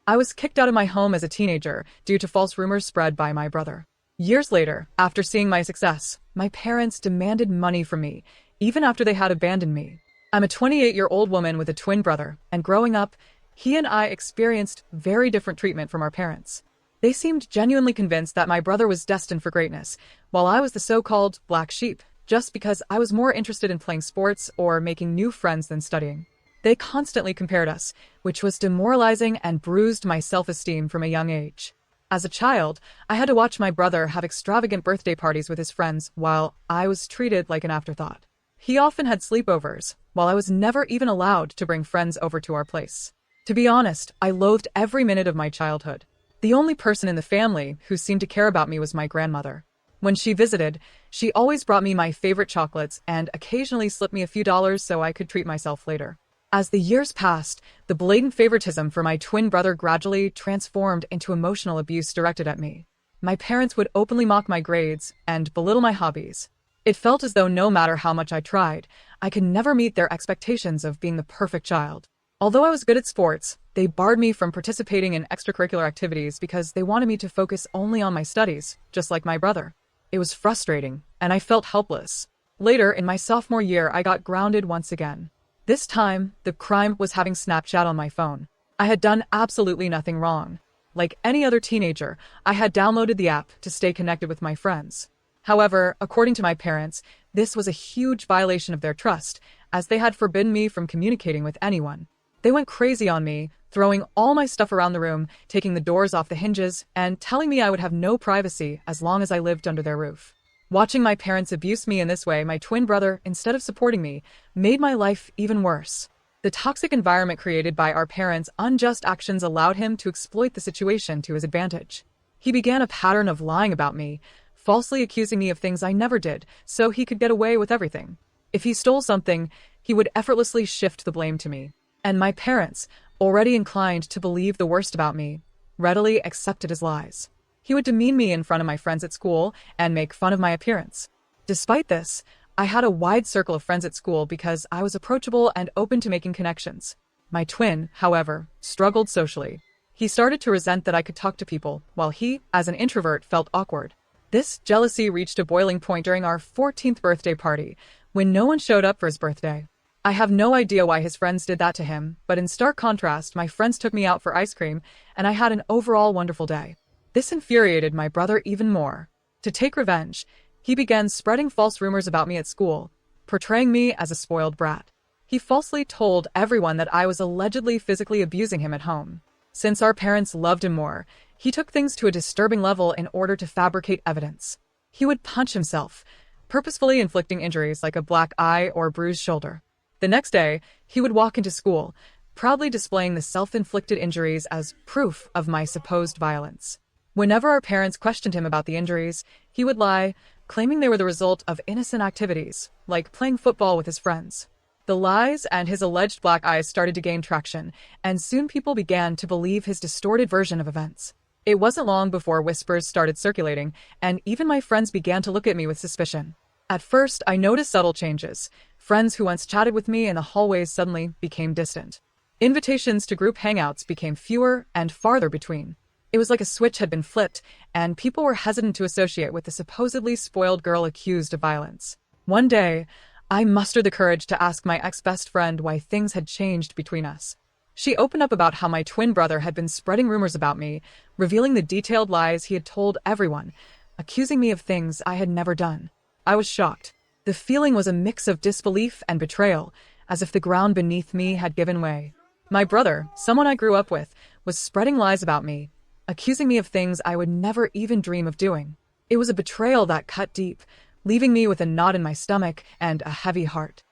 I was kicked out of my home as a teenager due to false rumors spread by my brother. Years later, after seeing my success, my parents demanded money from me, even after they had abandoned me. I'm a 28-year-old woman with a twin brother, and growing up, he and I experienced very different treatment from our parents. They seemed genuinely convinced that my brother was destined for greatness, while I was the so-called black sheep, just because I was more interested in playing sports or making new friends than studying. They constantly compared us, which was demoralizing and bruised my self-esteem from a young age. As a child, I had to watch my brother have extravagant birthday parties with his friends while I was treated like an afterthought. He often had sleepovers, while I was never even allowed to bring friends over to our place. To be honest, I loathed every minute of my childhood. The only person in the family who seemed to care about me was my grandmother. When she visited, she always brought me my favorite chocolates and occasionally slipped me a few dollars so I could treat myself later. As the years passed, the blatant favoritism for my twin brother gradually transformed into emotional abuse directed at me. My parents would openly mock my grades and belittle my hobbies. It felt as though no matter how much I tried, I could never meet their expectations of being the perfect child. Although I was good at sports, they barred me from participating in extracurricular activities because they wanted me to focus only on my studies, just like my brother. It was frustrating, and I felt helpless. Later, in my sophomore year, I got grounded once again. This time, the crime was having Snapchat on my phone. I had done absolutely nothing wrong. Like any other teenager, I had downloaded the app to stay connected with my friends. However, according to my parents, this was a huge violation of their trust, as they had forbidden me from communicating with anyone. They went crazy on me, throwing all my stuff around the room, taking the doors off the hinges, and telling me I would have no privacy as long as I lived under their roof. Watching my parents abuse me in this way, my twin brother, instead of supporting me, made my life even worse. The toxic environment created by our parents' unjust actions allowed him to exploit the situation to his advantage. He began a pattern of lying about me, falsely accusing me of things I never did, so he could get away with everything. If he stole something, he would effortlessly shift the blame to me. And my parents, already inclined to believe the worst about me, readily accepted his lies. He would demean me in front of my friends at school and make fun of my appearance. Despite this, I had a wide circle of friends at school because I was approachable and open to making connections. My twin, however, struggled socially. He started to resent that I could talk to people, while he, as an introvert, felt awkward. This jealousy reached a boiling point during our 14th birthday party, when no one showed up for his birthday. I have no idea why his friends did that to him, but in stark contrast, my friends took me out for ice cream, and I had an overall wonderful day. This infuriated my brother even more. To take revenge, he began spreading false rumors about me at school, portraying me as a spoiled brat. He falsely told everyone that I was allegedly physically abusing him at home. Since our parents loved him more, he took things to a disturbing level in order to fabricate evidence. He would punch himself, purposefully inflicting injuries like a black eye or bruised shoulder. The next day, he would walk into school, proudly displaying the self-inflicted injuries as proof of my supposed violence. Whenever our parents questioned him about the injuries, he would lie, claiming they were the result of innocent activities, like playing football with his friends. The lies and his alleged black eyes started to gain traction, and soon people began to believe his distorted version of events. It wasn't long before whispers started circulating, and even my friends began to look at me with suspicion. At first, I noticed subtle changes. Friends who once chatted with me in the hallways suddenly became distant. Invitations to group hangouts became fewer and farther between. It was like a switch had been flipped, and people were hesitant to associate with the supposedly spoiled girl accused of violence. One day, I mustered the courage to ask my ex-best friend why things had changed between us. She opened up about how my twin brother had been spreading rumors about me, revealing the detailed lies he had told everyone, accusing me of things I had never done. I was shocked. The feeling was a mix of disbelief and betrayal, as if the ground beneath me had given way. My brother, someone I grew up with, was spreading lies about me, accusing me of things I would never even dream of doing. It was a betrayal that cut deep, leaving me with a knot in my stomach and a heavy heart.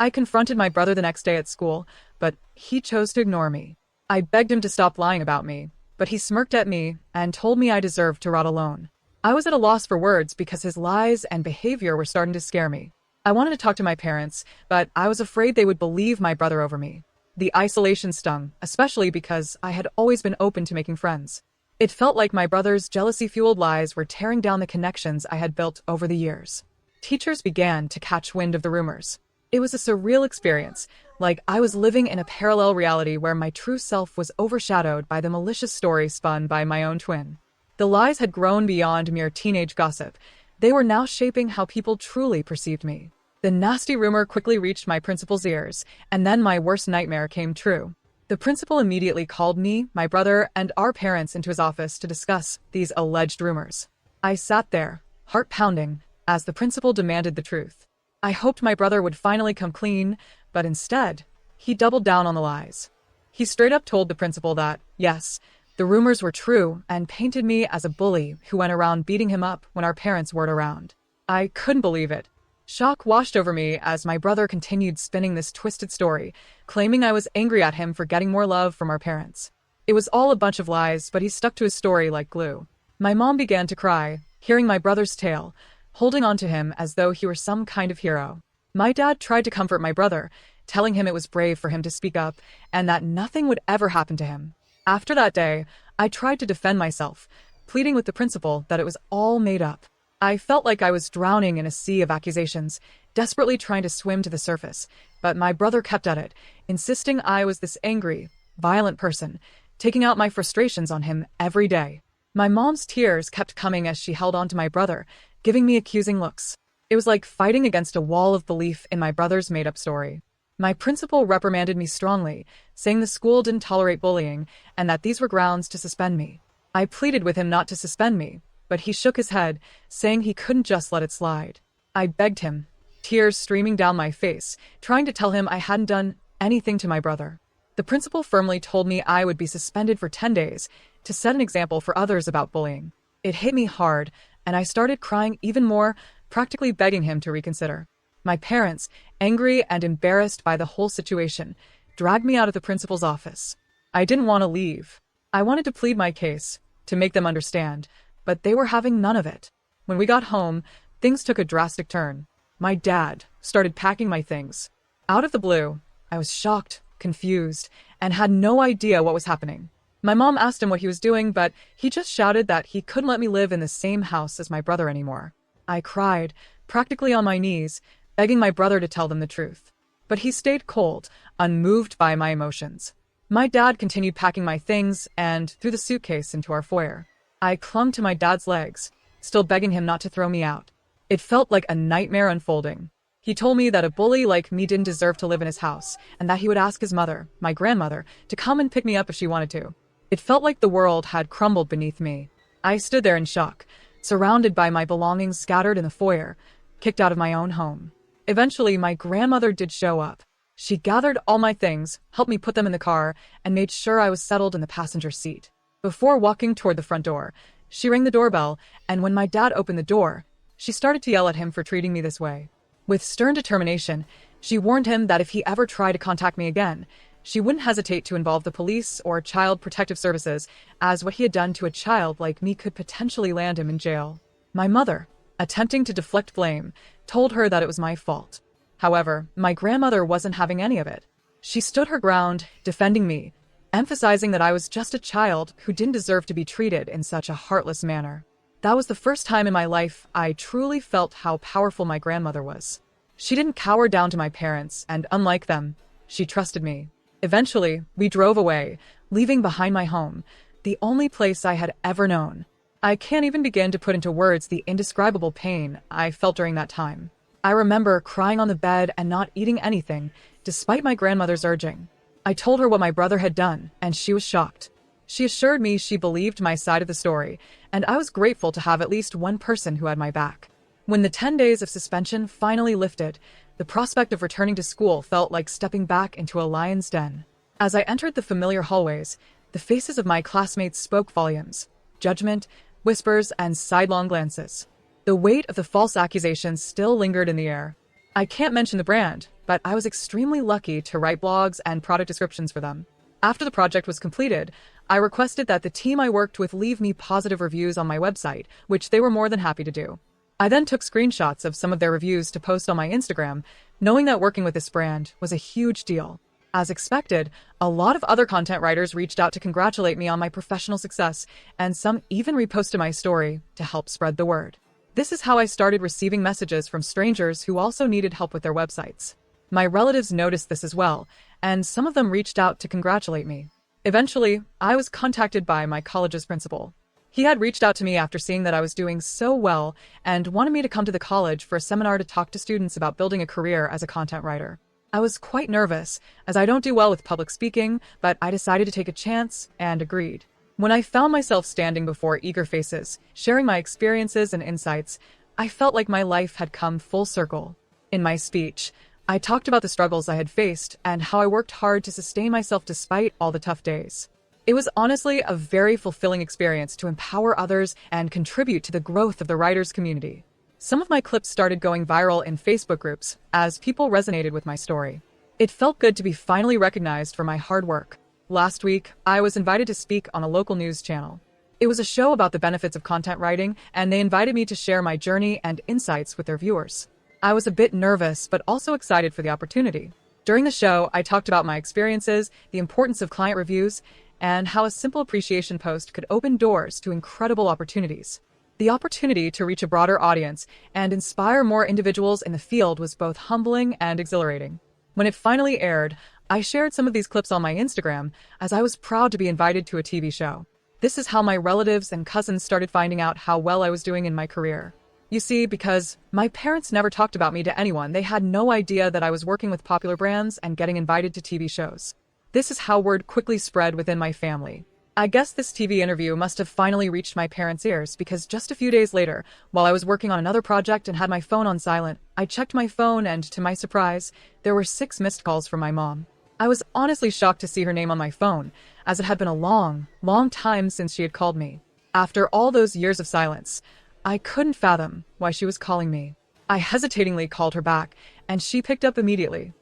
I confronted my brother the next day at school, but he chose to ignore me. I begged him to stop lying about me, but he smirked at me and told me I deserved to rot alone. I was at a loss for words because his lies and behavior were starting to scare me. I wanted to talk to my parents, but I was afraid they would believe my brother over me. The isolation stung, especially because I had always been open to making friends. It felt like my brother's jealousy-fueled lies were tearing down the connections I had built over the years. Teachers began to catch wind of the rumors. It was a surreal experience, like I was living in a parallel reality where my true self was overshadowed by the malicious story spun by my own twin. The lies had grown beyond mere teenage gossip. They were now shaping how people truly perceived me. The nasty rumor quickly reached my principal's ears, and then my worst nightmare came true. The principal immediately called me, my brother, and our parents into his office to discuss these alleged rumors. I sat there, heart pounding, as the principal demanded the truth. I hoped my brother would finally come clean, but instead, he doubled down on the lies. He straight up told the principal that, yes, the rumors were true, and painted me as a bully who went around beating him up when our parents weren't around. I couldn't believe it. Shock washed over me as my brother continued spinning this twisted story, claiming I was angry at him for getting more love from our parents. It was all a bunch of lies, but he stuck to his story like glue. My mom began to cry, hearing my brother's tale, holding on to him as though he were some kind of hero. My dad tried to comfort my brother, telling him it was brave for him to speak up and that nothing would ever happen to him. After that day, I tried to defend myself, pleading with the principal that it was all made up. I felt like I was drowning in a sea of accusations, desperately trying to swim to the surface, but my brother kept at it, insisting I was this angry, violent person, taking out my frustrations on him every day. My mom's tears kept coming as she held on to my brother, giving me accusing looks. It was like fighting against a wall of belief in my brother's made-up story. My principal reprimanded me strongly, saying the school didn't tolerate bullying and that these were grounds to suspend me. I pleaded with him not to suspend me, but he shook his head, saying he couldn't just let it slide. I begged him, tears streaming down my face, trying to tell him I hadn't done anything to my brother. The principal firmly told me I would be suspended for 10 days to set an example for others about bullying. It hit me hard, and I started crying even more, practically begging him to reconsider. My parents, angry and embarrassed by the whole situation, dragged me out of the principal's office. I didn't want to leave. I wanted to plead my case, to make them understand, but they were having none of it. When we got home, things took a drastic turn. My dad started packing my things. Out of the blue, I was shocked, confused, and had no idea what was happening. My mom asked him what he was doing, but he just shouted that he couldn't let me live in the same house as my brother anymore. I cried, practically on my knees, begging my brother to tell them the truth. But he stayed cold, unmoved by my emotions. My dad continued packing my things and threw the suitcase into our foyer. I clung to my dad's legs, still begging him not to throw me out. It felt like a nightmare unfolding. He told me that a bully like me didn't deserve to live in his house, and that he would ask his mother, my grandmother, to come and pick me up if she wanted to. It felt like the world had crumbled beneath me. I stood there in shock, surrounded by my belongings scattered in the foyer, kicked out of my own home. Eventually, my grandmother did show up. She gathered all my things, helped me put them in the car, and made sure I was settled in the passenger seat. Before walking toward the front door, she rang the doorbell, and when my dad opened the door, she started to yell at him for treating me this way. With stern determination, she warned him that if he ever tried to contact me again, she wouldn't hesitate to involve the police or Child Protective Services, as what he had done to a child like me could potentially land him in jail. My mother, attempting to deflect blame, told her that it was my fault. However, my grandmother wasn't having any of it. She stood her ground, defending me, emphasizing that I was just a child who didn't deserve to be treated in such a heartless manner. That was the first time in my life I truly felt how powerful my grandmother was. She didn't cower down to my parents, and unlike them, she trusted me. Eventually, we drove away, leaving behind my home, the only place I had ever known. I can't even begin to put into words the indescribable pain I felt during that time. I remember crying on the bed and not eating anything, despite my grandmother's urging. I told her what my brother had done, and she was shocked. She assured me she believed my side of the story, and I was grateful to have at least one person who had my back. When the 10 days of suspension finally lifted, the prospect of returning to school felt like stepping back into a lion's den. As I entered the familiar hallways, the faces of my classmates spoke volumes. Judgment, whispers, and sidelong glances. The weight of the false accusations still lingered in the air. I can't mention the brand, but I was extremely lucky to write blogs and product descriptions for them. After the project was completed, I requested that the team I worked with leave me positive reviews on my website, which they were more than happy to do. I then took screenshots of some of their reviews to post on my Instagram, knowing that working with this brand was a huge deal. As expected, a lot of other content writers reached out to congratulate me on my professional success, and some even reposted my story to help spread the word. This is how I started receiving messages from strangers who also needed help with their websites. My relatives noticed this as well, and some of them reached out to congratulate me. Eventually, I was contacted by my college's principal. He had reached out to me after seeing that I was doing so well and wanted me to come to the college for a seminar to talk to students about building a career as a content writer. I was quite nervous, as I don't do well with public speaking, but I decided to take a chance and agreed. When I found myself standing before eager faces, sharing my experiences and insights, I felt like my life had come full circle. In my speech, I talked about the struggles I had faced and how I worked hard to sustain myself despite all the tough days. It was honestly a very fulfilling experience to empower others and contribute to the growth of the writers' community. Some of my clips started going viral in Facebook groups as people resonated with my story. It felt good to be finally recognized for my hard work. Last week, I was invited to speak on a local news channel. It was a show about the benefits of content writing, and they invited me to share my journey and insights with their viewers. I was a bit nervous, but also excited for the opportunity. During the show, I talked about my experiences, the importance of client reviews, and how a simple appreciation post could open doors to incredible opportunities. The opportunity to reach a broader audience and inspire more individuals in the field was both humbling and exhilarating. When it finally aired, I shared some of these clips on my Instagram, as I was proud to be invited to a TV show. This is how my relatives and cousins started finding out how well I was doing in my career. You see, because my parents never talked about me to anyone, they had no idea that I was working with popular brands and getting invited to TV shows. This is how word quickly spread within my family. I guess this TV interview must have finally reached my parents' ears, because just a few days later, while I was working on another project and had my phone on silent, I checked my phone and, to my surprise, there were 6 missed calls from my mom. I was honestly shocked to see her name on my phone, as it had been a long, long time since she had called me. After all those years of silence, I couldn't fathom why she was calling me. I hesitatingly called her back, and she picked up immediately.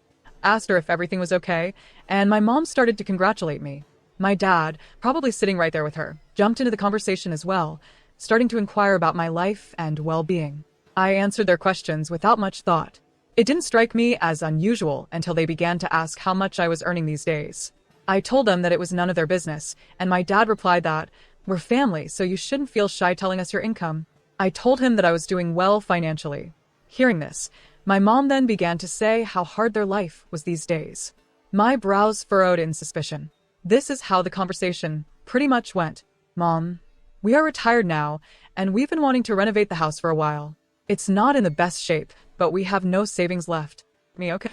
Asked her if everything was okay, and my mom started to congratulate me. My dad, probably sitting right there with her, jumped into the conversation as well, starting to inquire about my life and well-being. I answered their questions without much thought. It didn't strike me as unusual until they began to ask how much I was earning these days. I told them that it was none of their business, and my dad replied that, "We're family, so you shouldn't feel shy telling us your income." I told him that I was doing well financially. Hearing this, my mom then began to say how hard their life was these days. My brows furrowed in suspicion. This is how the conversation pretty much went. "Mom, we are retired now, and we've been wanting to renovate the house for a while. It's not in the best shape, but we have no savings left." Me, okay.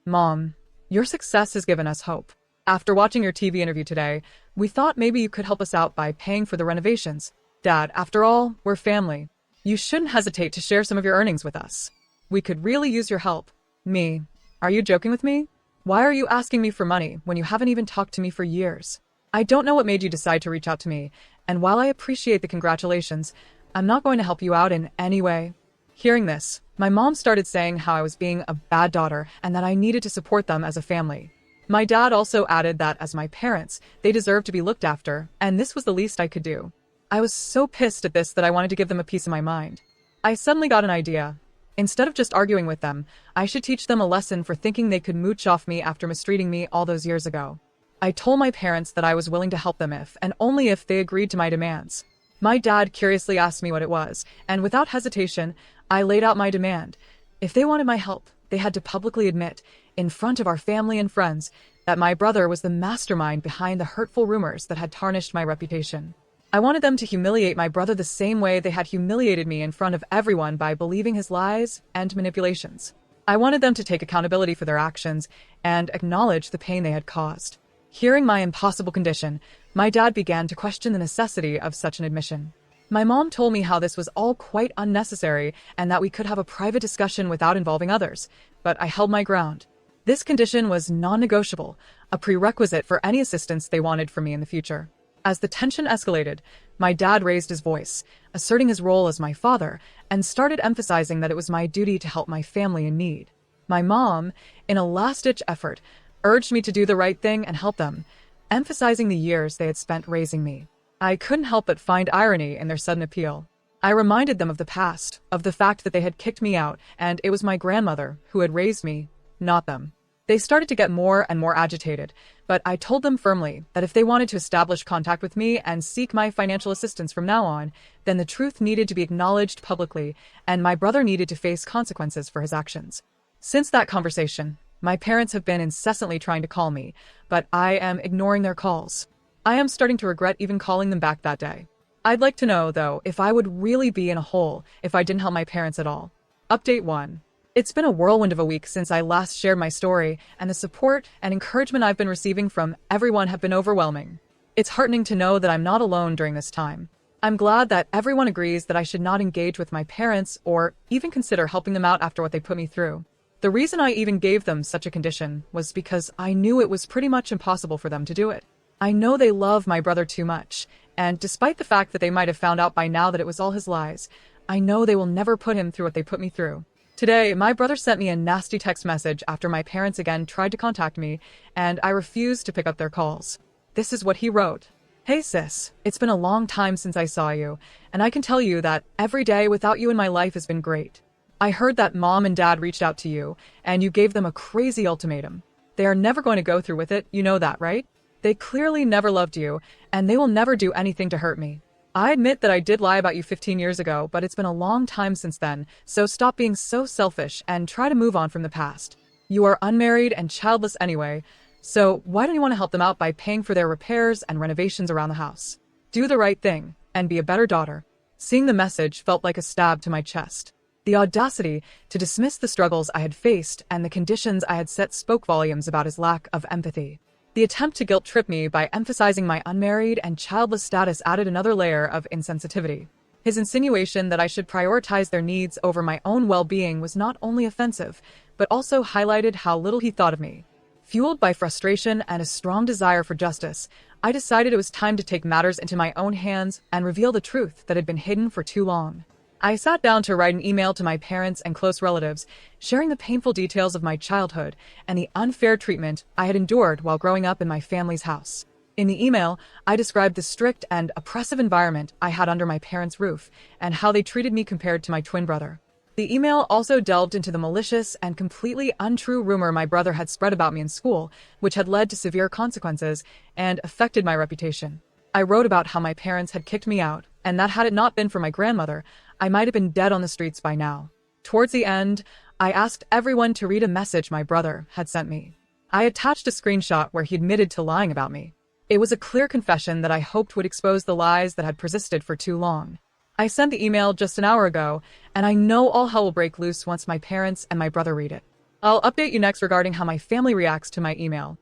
"Mom, your success has given us hope. After watching your TV interview today, we thought maybe you could help us out by paying for the renovations. Dad, after all, we're family. You shouldn't hesitate to share some of your earnings with us. We could really use your help." Me, "Are you joking with me? Why are you asking me for money when you haven't even talked to me for years? I don't know what made you decide to reach out to me, and while I appreciate the congratulations, I'm not going to help you out in any way." Hearing this, my mom started saying how I was being a bad daughter and that I needed to support them as a family. My dad also added that as my parents, they deserved to be looked after, and this was the least I could do. I was so pissed at this that I wanted to give them a piece of my mind. I suddenly got an idea. Instead of just arguing with them, I should teach them a lesson for thinking they could mooch off me after mistreating me all those years ago. I told my parents that I was willing to help them if, and only if, they agreed to my demands. My dad curiously asked me what it was, and without hesitation, I laid out my demand. If they wanted my help, they had to publicly admit, in front of our family and friends, that my brother was the mastermind behind the hurtful rumors that had tarnished my reputation. I wanted them to humiliate my brother the same way they had humiliated me in front of everyone by believing his lies and manipulations. I wanted them to take accountability for their actions and acknowledge the pain they had caused. Hearing my impossible condition, my dad began to question the necessity of such an admission. My mom told me how this was all quite unnecessary and that we could have a private discussion without involving others, but I held my ground. This condition was non-negotiable, a prerequisite for any assistance they wanted from me in the future. As the tension escalated, my dad raised his voice, asserting his role as my father, and started emphasizing that it was my duty to help my family in need. My mom, in a last-ditch effort, urged me to do the right thing and help them, emphasizing the years they had spent raising me. I couldn't help but find irony in their sudden appeal. I reminded them of the past, of the fact that they had kicked me out, and it was my grandmother who had raised me, not them. They started to get more and more agitated, but I told them firmly that if they wanted to establish contact with me and seek my financial assistance from now on, then the truth needed to be acknowledged publicly, and my brother needed to face consequences for his actions. Since that conversation, My parents have been incessantly trying to call me, but I am ignoring their calls. I am starting to regret even calling them back that day. I'd like to know, though, if I would really be in a hole if I didn't help my parents at all. Update 1. It's been a whirlwind of a week since I last shared my story, and the support and encouragement I've been receiving from everyone have been overwhelming. It's heartening to know that I'm not alone during this time. I'm glad that everyone agrees that I should not engage with my parents or even consider helping them out after what they put me through. The reason I even gave them such a condition was because I knew it was pretty much impossible for them to do it. I know they love my brother too much, and despite the fact that they might have found out by now that it was all his lies, I know they will never put him through what they put me through. Today, my brother sent me a nasty text message after my parents again tried to contact me, and I refused to pick up their calls. This is what he wrote. Hey sis, it's been a long time since I saw you, and I can tell you that every day without you in my life has been great. I heard that mom and dad reached out to you, and you gave them a crazy ultimatum. They are never going to go through with it, you know that, right? They clearly never loved you, and they will never do anything to hurt me. I admit that I did lie about you 15 years ago, but it's been a long time since then, so stop being so selfish and try to move on from the past. You are unmarried and childless anyway, so why don't you want to help them out by paying for their repairs and renovations around the house? Do the right thing, and be a better daughter. Seeing the message felt like a stab to my chest. The audacity to dismiss the struggles I had faced and the conditions I had set spoke volumes about his lack of empathy. The attempt to guilt-trip me by emphasizing my unmarried and childless status added another layer of insensitivity. His insinuation that I should prioritize their needs over my own well-being was not only offensive, but also highlighted how little he thought of me. Fueled by frustration and a strong desire for justice, I decided it was time to take matters into my own hands and reveal the truth that had been hidden for too long. I sat down to write an email to my parents and close relatives, sharing the painful details of my childhood and the unfair treatment I had endured while growing up in my family's house. In the email, I described the strict and oppressive environment I had under my parents' roof and how they treated me compared to my twin brother. The email also delved into the malicious and completely untrue rumor my brother had spread about me in school, which had led to severe consequences and affected my reputation. I wrote about how my parents had kicked me out, and that had it not been for my grandmother, I might have been dead on the streets by now. Towards the end, I asked everyone to read a message my brother had sent me. I attached a screenshot where he admitted to lying about me. It was a clear confession that I hoped would expose the lies that had persisted for too long. I sent the email just an hour ago, and I know all hell will break loose once my parents and my brother read it. I'll update you next regarding how my family reacts to my email.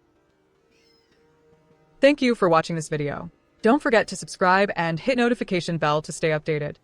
Thank you for watching this video. Don't forget to subscribe and hit notification bell to stay updated.